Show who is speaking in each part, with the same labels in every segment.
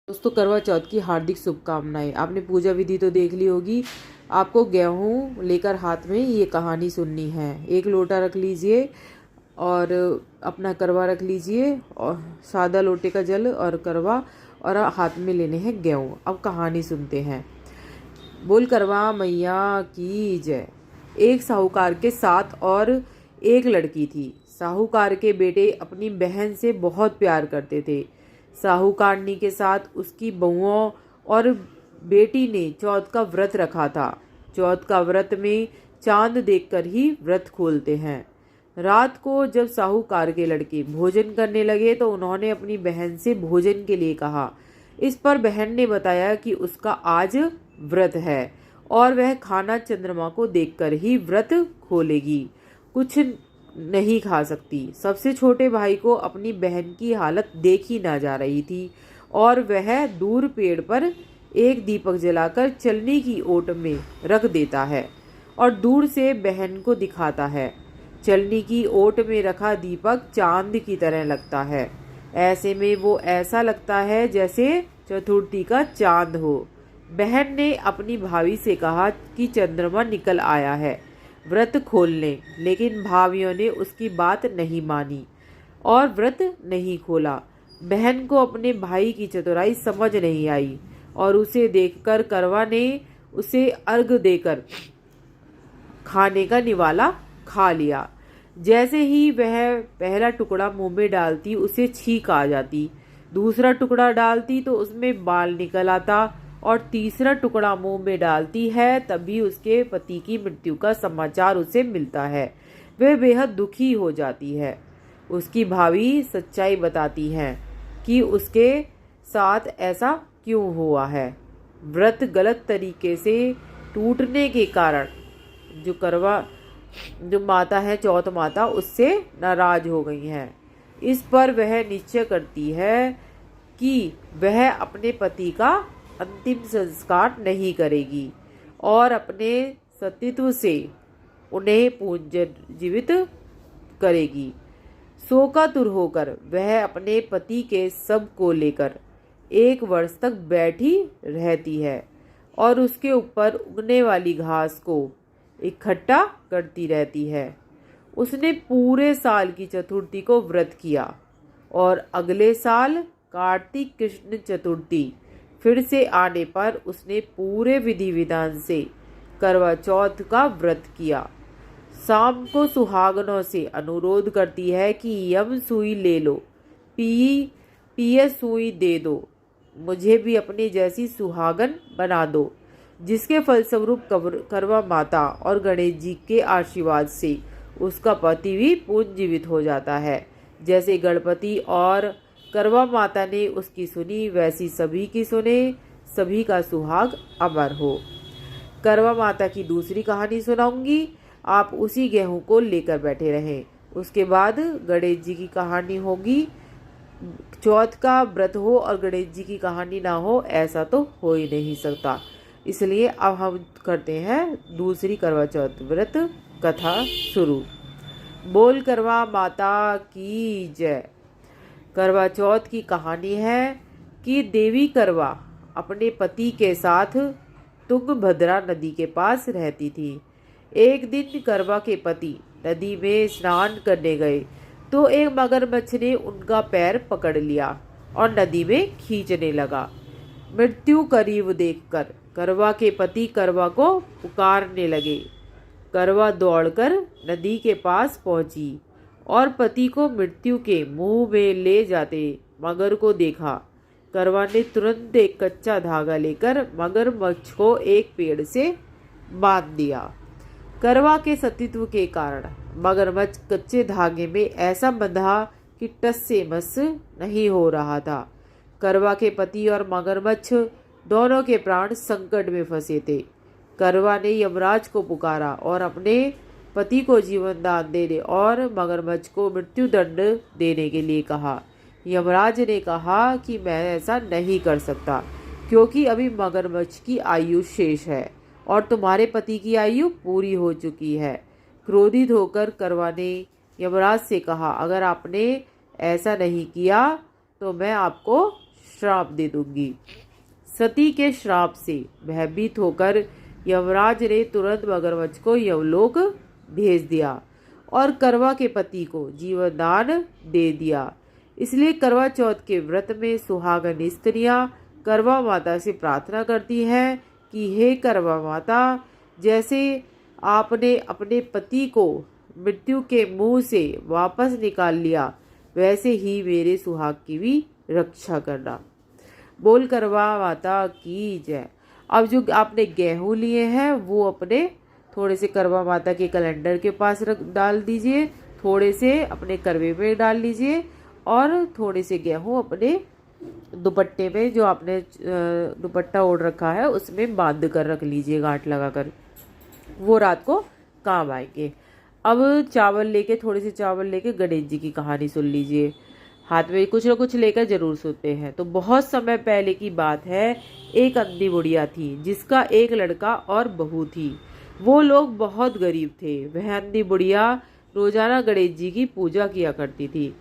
Speaker 1: दोस्तों, करवा चौथ की हार्दिक शुभकामनाएं। आपने पूजा विधि तो देख ली होगी। आपको गेहूं लेकर हाथ में ये कहानी सुननी है। एक लोटा रख लीजिए और अपना करवा रख लीजिए और सादा लोटे का जल और करवा, और हाथ में लेने हैं गेहूं। अब कहानी सुनते हैं। बोल करवा मैया की जय। एक साहूकार के साथ और एक लड़की थी। साहूकार के बेटे अपनी बहन से बहुत प्यार करते थे। साहूकारनी के साथ उसकी बहुओं और बेटी ने चौथ का व्रत रखा था। चौथ का व्रत में चांद देखकर ही व्रत खोलते हैं। रात को जब साहूकार के लड़के भोजन करने लगे तो उन्होंने अपनी बहन से भोजन के लिए कहा। इस पर बहन ने बताया कि उसका आज व्रत है और वह खाना चंद्रमा को देखकर ही व्रत खोलेगी, कुछ नहीं खा सकती। सबसे छोटे भाई को अपनी बहन की हालत देखी ना जा रही थी और वह दूर पेड़ पर एक दीपक जलाकर चलनी की ओट में रख देता है और दूर से बहन को दिखाता है। चलनी की ओट में रखा दीपक चांद की तरह लगता है। ऐसे में वो ऐसा लगता है जैसे चतुर्थी का चांद हो। बहन ने अपनी भाभी से कहा कि चंद्रमा निकल आया है, व्रत खोल लें, लेकिन भाभियों ने उसकी बात नहीं मानी और व्रत नहीं खोला। बहन को अपने भाई की चतुराई समझ नहीं आई और उसे देखकर करवा ने उसे अर्घ देकर खाने का निवाला खा लिया। जैसे ही वह पहला टुकड़ा मुंह में डालती उसे छींक आ जाती, दूसरा टुकड़ा डालती तो उसमें बाल निकल आता और तीसरा टुकड़ा मुंह में डालती है तभी उसके पति की मृत्यु का समाचार उसे मिलता है। वह बेहद दुखी हो जाती है। उसकी भाभी सच्चाई बताती हैं कि उसके साथ ऐसा क्यों हुआ है। व्रत गलत तरीके से टूटने के कारण जो माता है, चौथ माता, उससे नाराज हो गई हैं। इस पर वह निश्चय करती है कि वह अपने पति का अंतिम संस्कार नहीं करेगी और अपने सतीत्व से उन्हें पुनर्जीवित करेगी। शोकातुर होकर वह अपने पति के शव को लेकर 1 वर्ष तक बैठी रहती है और उसके ऊपर उगने वाली घास को इकट्ठा करती रहती है। उसने पूरे साल की चतुर्थी को व्रत किया और अगले साल कार्तिक कृष्ण चतुर्थी फिर से आने पर उसने पूरे विधि विधान से करवा चौथ का व्रत किया। शाम को सुहागनों से अनुरोध करती है कि यम सुई ले लो, पिए सुई दे दो, मुझे भी अपनी जैसी सुहागन बना दो। जिसके फलस्वरूप करवा माता और गणेश जी के आशीर्वाद से उसका पति भी पुनर्जीवित हो जाता है। जैसे गणपति और करवा माता ने उसकी सुनी वैसी सभी की सुने, सभी का सुहाग अमर हो। करवा माता की दूसरी कहानी सुनाऊंगी, आप उसी गेहूं को लेकर बैठे रहें। उसके बाद गणेश जी की कहानी होगी। चौथ का व्रत हो और गणेश जी की कहानी ना हो, ऐसा तो हो ही नहीं सकता। इसलिए अब हम करते हैं दूसरी करवा चौथ व्रत कथा शुरू। बोल करवा माता की जय। करवा चौथ की कहानी है कि देवी करवा अपने पति के साथ तुंगभद्रा नदी के पास रहती थी। एक दिन करवा के पति नदी में स्नान करने गए तो एक मगरमच्छ ने उनका पैर पकड़ लिया और नदी में खींचने लगा। मृत्यु करीब देखकर करवा के पति करवा को पुकारने लगे। करवा दौड़कर नदी के पास पहुंची और पति को मृत्यु के मुंह में ले जाते मगर को देखा। करवा ने तुरंत एक कच्चा धागा लेकर मगरमच्छ को एक पेड़ से बांध दिया। करवा के सतीत्व के कारण मगरमच्छ कच्चे धागे में ऐसा बंधा कि टस से मस नहीं हो रहा था। करवा के पति और मगरमच्छ दोनों के प्राण संकट में फंसे थे। करवा ने यमराज को पुकारा और अपने पति को जीवन दान देने और मगरमच्छ को मृत्यु दंड देने के लिए कहा। यमराज ने कहा कि मैं ऐसा नहीं कर सकता क्योंकि अभी मगरमच्छ की आयु शेष है और तुम्हारे पति की आयु पूरी हो चुकी है। क्रोधित होकर करवा ने यमराज से कहा, अगर आपने ऐसा नहीं किया तो मैं आपको श्राप दे दूंगी। सती के श्राप से भयभीत होकर यमराज ने तुरंत मगरमच्छ को यमलोक भेज दिया और करवा के पति को जीवन दान दे दिया। इसलिए करवा चौथ के व्रत में सुहागन स्त्रियां करवा माता से प्रार्थना करती हैं कि हे करवा माता, जैसे आपने अपने पति को मृत्यु के मुंह से वापस निकाल लिया, वैसे ही मेरे सुहाग की भी रक्षा करना। बोल करवा माता की जय। अब जो आपने गेहूं लिए हैं वो अपने थोड़े से करवा माता के कैलेंडर के पास डाल दीजिए, थोड़े से अपने करवे में डाल लीजिए और थोड़े से गेहूं अपने दुपट्टे में, जो आपने दुपट्टा ओढ़ रखा है उसमें बांध कर रख लीजिए गांठ लगाकर, वो रात को काम आएंगे। अब चावल लेके, थोड़े से चावल लेके गणेश जी की कहानी सुन लीजिए। हाथ में कुछ न कुछ लेकर जरूर सोते हैं। तो बहुत समय पहले की बात है, एक अंधी बुढ़िया थी जिसका एक लड़का और बहू थी। वो लोग बहुत गरीब थे। वह अंधी बुढ़िया रोजाना गणेश जी की पूजा किया करती थी।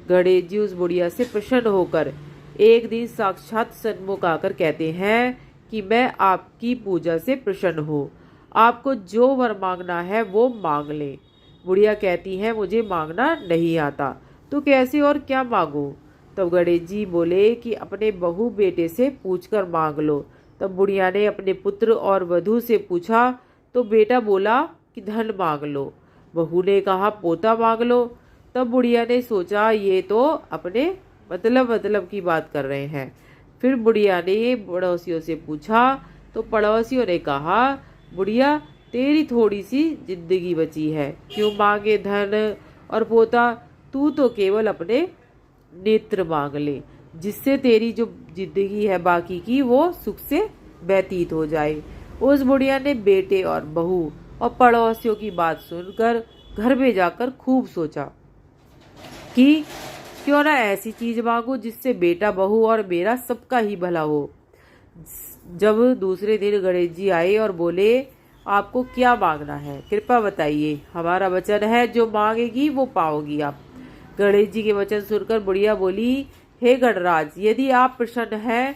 Speaker 1: गणेश जी उस बुढ़िया से प्रसन्न होकर एक दिन साक्षात सन्मुख आकर कहते हैं कि मैं आपकी पूजा से प्रसन्न हूँ, आपको जो वर मांगना है वो मांग ले। बुढ़िया कहती है मुझे मांगना नहीं आता, तो कैसे और क्या मांगो? तब गणेश जी बोले कि अपने बहू बेटे से पूछकर मांग लो। तब बुढ़िया ने अपने पुत्र और वधू से पूछा तो बेटा बोला कि धन मांग लो, बहू ने कहा पोता मांग लो। तब बुढ़िया ने सोचा ये तो अपने मतलब की बात कर रहे हैं। फिर बुढ़िया ने पड़ोसियों से पूछा तो पड़ोसियों ने कहा बुढ़िया तेरी थोड़ी सी जिंदगी बची है, क्यों मांगे धन और पोता, तू तो केवल अपने नेत्र मांग ले, जिससे तेरी जो जिंदगी है बाकी की वो सुख से व्यतीत हो जाए। उस बुढ़िया ने बेटे और बहू और पड़ोसियों की बात सुनकर घर में जाकर खूब सोचा कि क्यों ना ऐसी चीज मांगू जिससे बेटा बहू और मेरा सबका ही भला हो। जब दूसरे दिन गणेश जी आए और बोले आपको क्या मांगना है, कृपया बताइए, हमारा वचन है जो मांगेगी वो पाओगी आप। गणेश जी के वचन सुनकर बुढ़िया बोली हे गणराज, यदि आप प्रसन्न हैं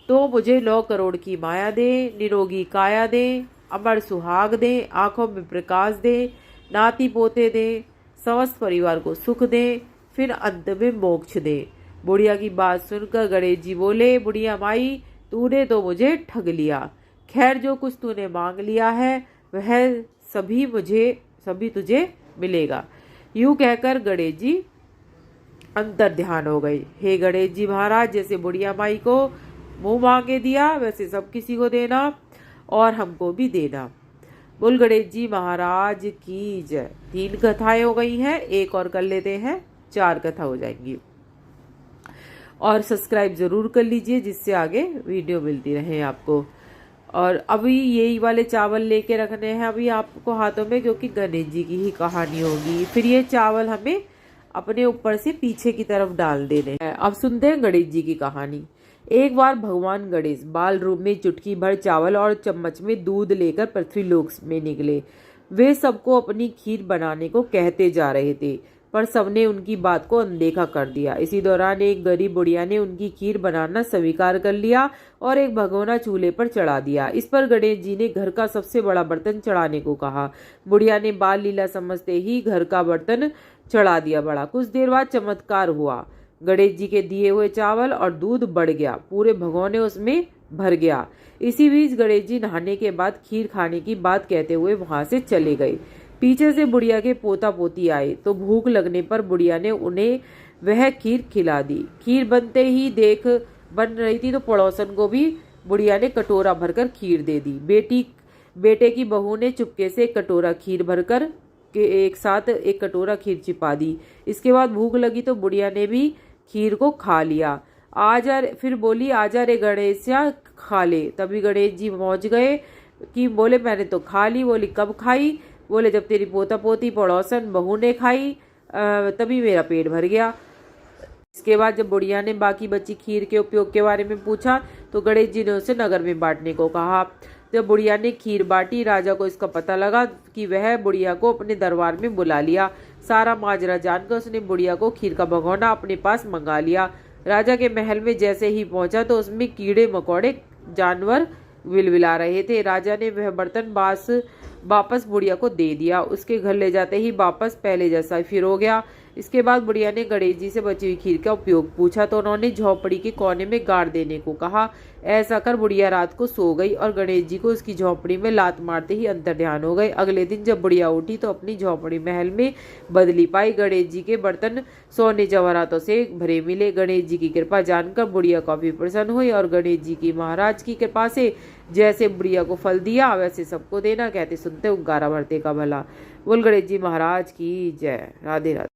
Speaker 1: तो मुझे 9 करोड़ की माया दे, निरोगी काया दे, अमर सुहाग दे, आंखों में प्रकाश दे, नाती पोते दे, समस्त परिवार को सुख दे, फिर अंत में मोक्ष दे। बुढ़िया की बात सुनकर गणेश जी बोले बुढ़िया माई, तूने तो मुझे ठग लिया। खैर जो कुछ तूने मांग लिया है वह सभी तुझे मिलेगा। यूं कहकर गणेश जी अंतर ध्यान हो गए। हे गणेश जी महाराज, जैसे बुढ़िया माई को मुंह मांगे दिया वैसे सब किसी को देना और हमको भी देना। बोल गणेश जी महाराज की जय। 3 कथाएं हो गई हैं, एक और कर लेते हैं, 4 कथा हो जाएंगी। और सब्सक्राइब जरूर कर लीजिए जिससे आगे वीडियो मिलती रहे आपको। और अभी यही वाले चावल लेके रखने हैं अभी आपको हाथों में, क्योंकि गणेश जी की ही कहानी होगी। फिर ये चावल हमें अपने ऊपर से पीछे की तरफ डाल देने हैं। अब सुनते हैं गणेश जी की कहानी। एक बार भगवान गणेश बाल रूप में चुटकी भर चावल और चम्मच में दूध लेकर पृथ्वीलोक में निकले। वे सबको अपनी खीर बनाने को कहते जा रहे थे, पर सबने उनकी बात को अनदेखा कर दिया। इसी दौरान एक गरीब बुढ़िया ने उनकी खीर बनाना स्वीकार कर लिया और एक भगोना चूल्हे पर चढ़ा दिया। इस पर गणेश जी ने घर का सबसे बड़ा बर्तन चढ़ाने को कहा। बुढ़िया ने बाल लीला समझते ही घर का बर्तन चढ़ा दिया। बड़ा कुछ देर बाद चमत्कार हुआ। गणेश जी के दिए हुए चावल और दूध बढ़ गया, पूरे भगोने उसमें भर गया। इसी बीच गणेश जी नहाने के बाद खीर खाने की बात कहते हुए वहां से चले गए। पीछे से बुढ़िया के पोता पोती आए तो भूख लगने पर बुढ़िया ने उन्हें वह खीर खिला दी। खीर बनते ही देख बन रही थी तो पड़ोसन को भी बुढ़िया ने कटोरा भरकर खीर दे दी। बेटे की बहू ने चुपके से कटोरा खीर भरकर के एक साथ एक कटोरा खीर छिपा दी। इसके बाद भूख लगी तो बुढ़िया ने भी खीर को खा लिया। फिर बोली आजा रे गणेशिया खा ले। तभी गणेश जी पहुंच गए कि बोले मैंने तो खा ली। बोली कब खाई? बोले जब तेरी पोता पोती पड़ोसन बहू ने खाई तभी मेरा पेट भर गया। इसके बाद जब बुढ़िया ने बाकी बची खीर के उपयोग के बारे में पूछा तो गणेश जी ने उसे नगर में बांटने को कहा। जब बुढ़िया ने खीर बांटी, राजा को इसका पता लगा कि वह बुढ़िया को अपने दरबार में बुला लिया। सारा माजरा जानकर उसने बुढ़िया को खीर का भगोना अपने पास मंगा लिया। राजा के महल में जैसे ही पहुंचा तो उसमें कीड़े मकोड़े जानवर विलविला रहे थे। राजा ने वह बर्तन वापस बुढ़िया को दे दिया। उसके घर ले जाते ही वापस पहले जैसा फिर हो गया। इसके बाद बुढ़िया ने गणेश जी से बची हुई खीर का उपयोग पूछा तो उन्होंने झोपड़ी के कोने में गाड़ देने को कहा। ऐसा कर बुढ़िया रात को सो गई और गणेश जी को उसकी झोपड़ी में लात मारते ही अंतर्ध्यान हो गए। अगले दिन जब बुढ़िया उठी तो अपनी झोपड़ी महल में बदली पाई। गणेश जी के बर्तन सोने जवाहरातों से भरे मिले। गणेश जी की कृपा जानकर बुढ़िया काफी प्रसन्न हुई और गणेश जी की महाराज की कृपा से जैसे बुढ़िया को फल दिया वैसे सबको देना, कहते सुनते हुंकारा भरते का भला। बोल गणेश जी महाराज की जय। राधे राधे।